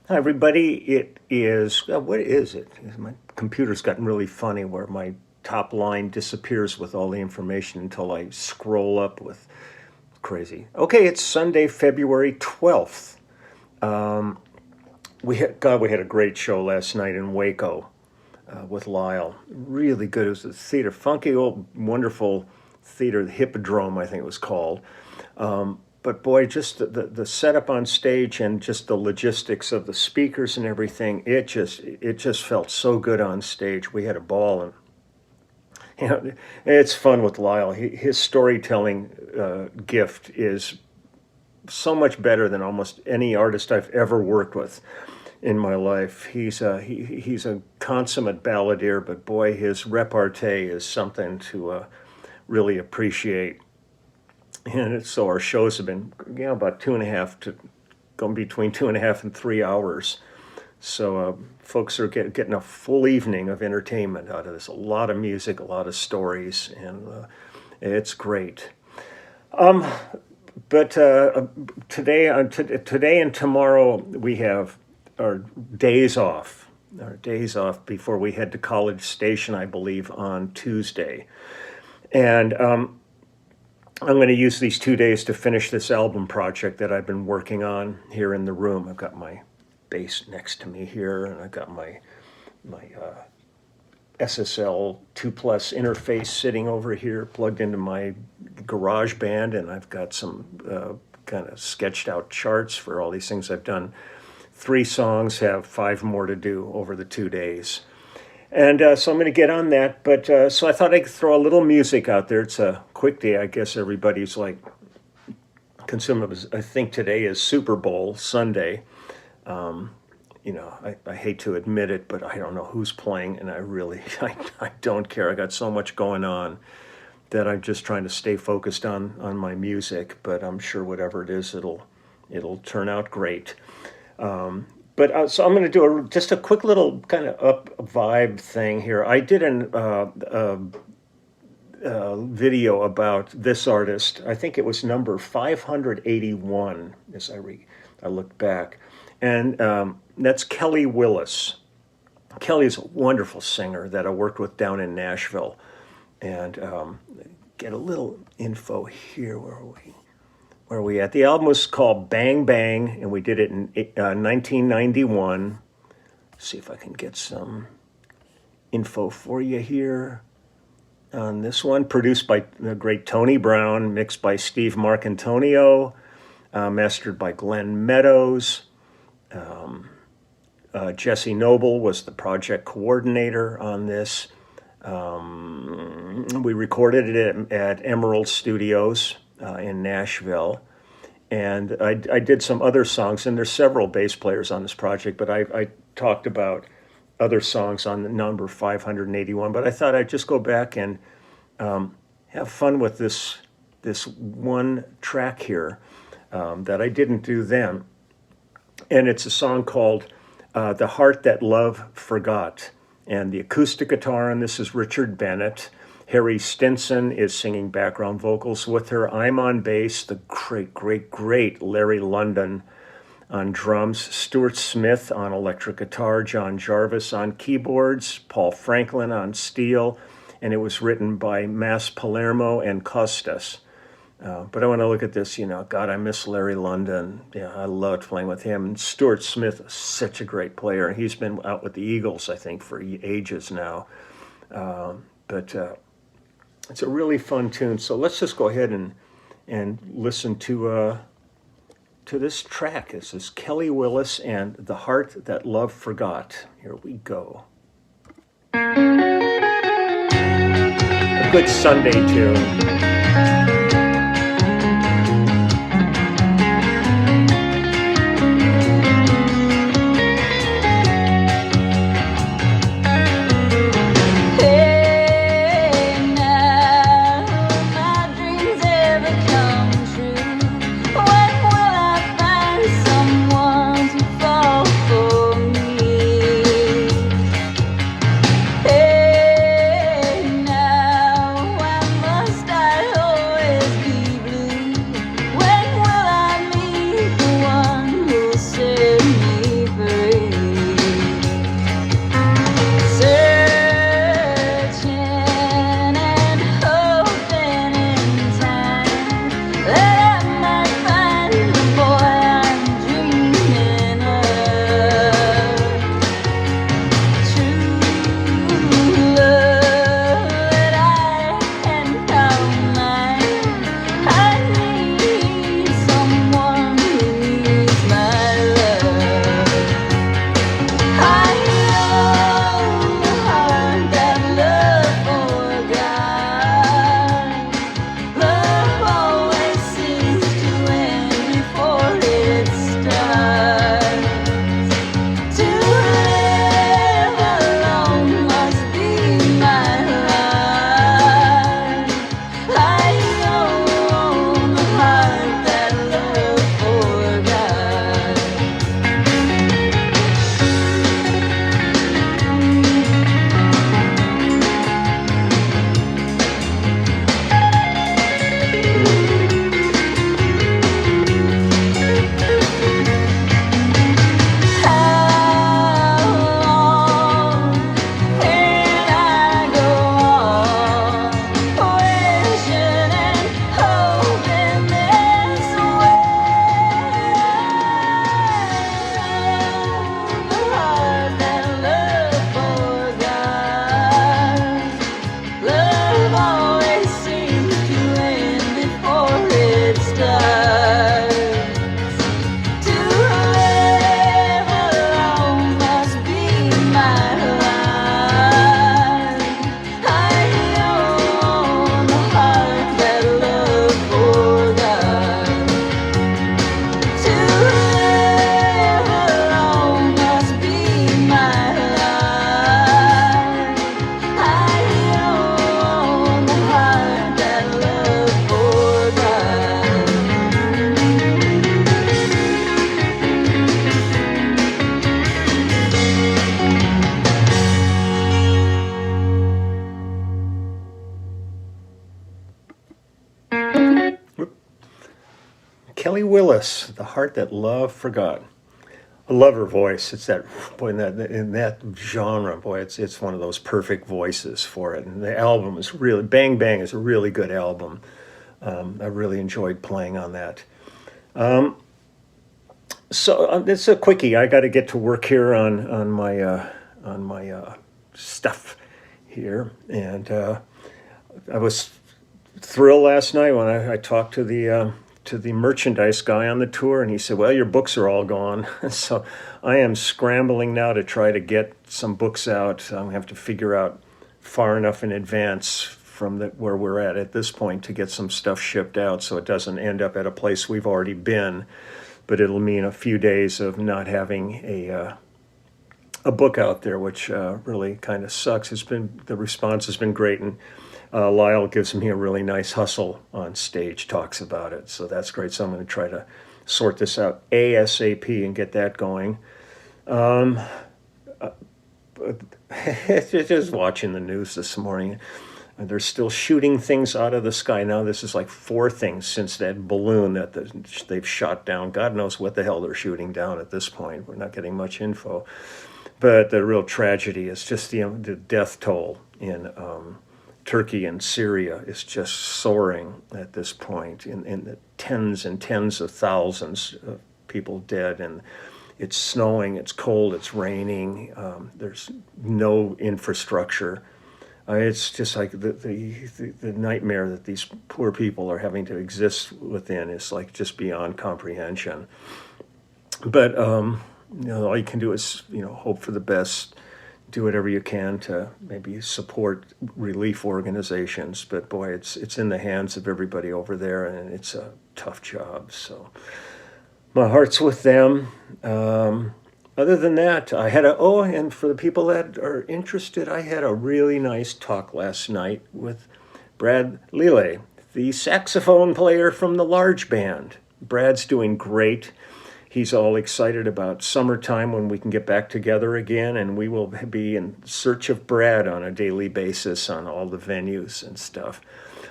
Hi, everybody. It is, what is it? My computer's gotten really funny where my top line disappears with all the information until I scroll up with crazy. Okay, it's Sunday, February 12th. We had a great show last night in Waco with Lyle. Really good. It was a theater, funky, old, wonderful theater, the Hippodrome, I think it was called. But boy, just the setup on stage and just the logistics of the speakers and everything, it just felt so good on stage. We had a ball, and you know, it's fun with Lyle. His storytelling gift is so much better than almost any artist I've ever worked with in my life. He's a consummate balladeer, but boy, his repartee is something to really appreciate. And so our shows have been, about 2.5 to going between 2.5 and 3 hours. So folks are getting a full evening of entertainment out of this. A lot of music, a lot of stories, and it's great. But today and tomorrow we have our days off. Our days off before we head to College Station, I believe, on Tuesday. And I'm going to use these 2 days to finish this album project that I've been working on here in the room. I've got my bass next to me here, and I've got my SSL 2 Plus interface sitting over here, plugged into my garage band, and I've got some kind of sketched out charts for all these things I've done. 3 songs, have 5 more to do over the 2 days. And so I'm going to get on that. But so I thought I could throw a little music out there. It's a quick day. I guess everybody's like consuming. I think today is Super Bowl Sunday. I hate to admit it, but I don't know who's playing, and I don't care. I got so much going on that I'm just trying to stay focused on my music. But I'm sure whatever it is, it'll turn out great. So I'm going to do just a quick little kind of up vibe thing here. I did a video about this artist. I think it was number 581 as I looked back. And that's Kelly Willis. Kelly's a wonderful singer that I worked with down in Nashville. And get a little info here. Where are we at? The album was called Bang Bang, and we did it in 1991. See if I can get some info for you here on this one. Produced by the great Tony Brown, mixed by Steve Marcantonio, mastered by Glenn Meadows. Jesse Noble was the project coordinator on this. We recorded it at Emerald Studios in Nashville, and I did some other songs, and there's several bass players on this project, but I talked about other songs on the number 581, but I thought I'd just go back and have fun with this one track here that I didn't do then, and it's a song called The Heart That Love Forgot, and the acoustic guitar on this is Richard Bennett. Harry Stinson is singing background vocals with her. I'm on bass, the great Larry London on drums, Stuart Smith on electric guitar, John Jarvis on keyboards, Paul Franklin on steel, and it was written by Mas Palermo and Costas. But I want to look at this, God, I miss Larry London. Yeah, I loved playing with him. And Stuart Smith is such a great player. He's been out with the Eagles, I think, for ages now. But it's a really fun tune. So let's just go ahead and listen to this track. This is Kelly Willis and The Heart That Love Forgot. Here we go. A good Sunday tune. Now, when must I Molly Willis, The Heart That Love Forgot. I love her voice. It's that boy in that genre. Boy, it's one of those perfect voices for it. And the album is really Bang Bang is a really good album. I really enjoyed playing on that. So it's a quickie. I got to get to work here on my stuff here, and I was thrilled last night when I talked to the merchandise guy on the tour, and he said, "Well, your books are all gone." So I am scrambling now to try to get some books out. I have to figure out far enough in advance from where we're at this point to get some stuff shipped out, so it doesn't end up at a place we've already been. But it'll mean a few days of not having a book out there, which really kind of sucks. The response has been great, and Lyle gives me a really nice hustle on stage, talks about it, so that's great. So I'm going to try to sort this out ASAP and get that going. Just watching the news this morning. They're still shooting things out of the sky. Now this is like 4 things since that balloon that they've shot down. God knows what the hell they're shooting down at this point. We're not getting much info. But the real tragedy is just the death toll in Turkey and Syria is just soaring at this point. In the tens and tens of thousands of people dead. And it's snowing, it's cold, it's raining. There's no infrastructure. It's just like the nightmare that these poor people are having to exist within is like just beyond comprehension. But all you can do is hope for the best, do whatever you can to maybe support relief organizations. But boy, it's in the hands of everybody over there, and it's a tough job. So my heart's with them. Other than that, and for the people that are interested, I had a really nice talk last night with Brad Lille, the saxophone player from the large band. Brad's doing great. He's all excited about summertime when we can get back together again, and we will be in search of Brad on a daily basis on all the venues and stuff.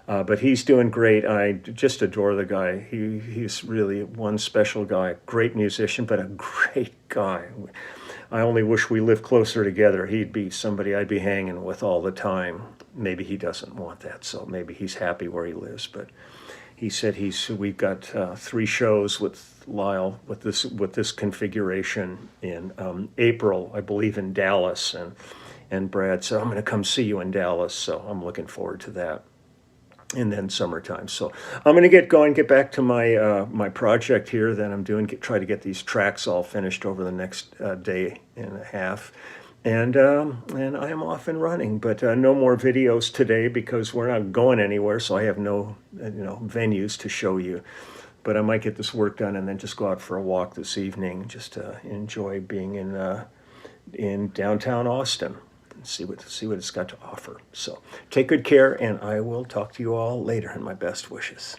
But he's doing great. I just adore the guy. He's really one special guy. Great musician, but a great guy. I only wish we lived closer together. He'd be somebody I'd be hanging with all the time. Maybe he doesn't want that, so maybe he's happy where he lives. But he said we've got 3 shows with Lyle with this configuration in April, I believe, in Dallas. And Brad said, "I'm going to come see you in Dallas," so I'm looking forward to that. And then summertime. So I'm going to get back to my project here that I'm doing, try to get these tracks all finished over the next day and a half. And I am off and running, but no more videos today because we're not going anywhere, so I have no venues to show you. But I might get this work done and then just go out for a walk this evening, just to enjoy being in downtown Austin. See what it's got to offer. So take good care, and I will talk to you all later, and my best wishes.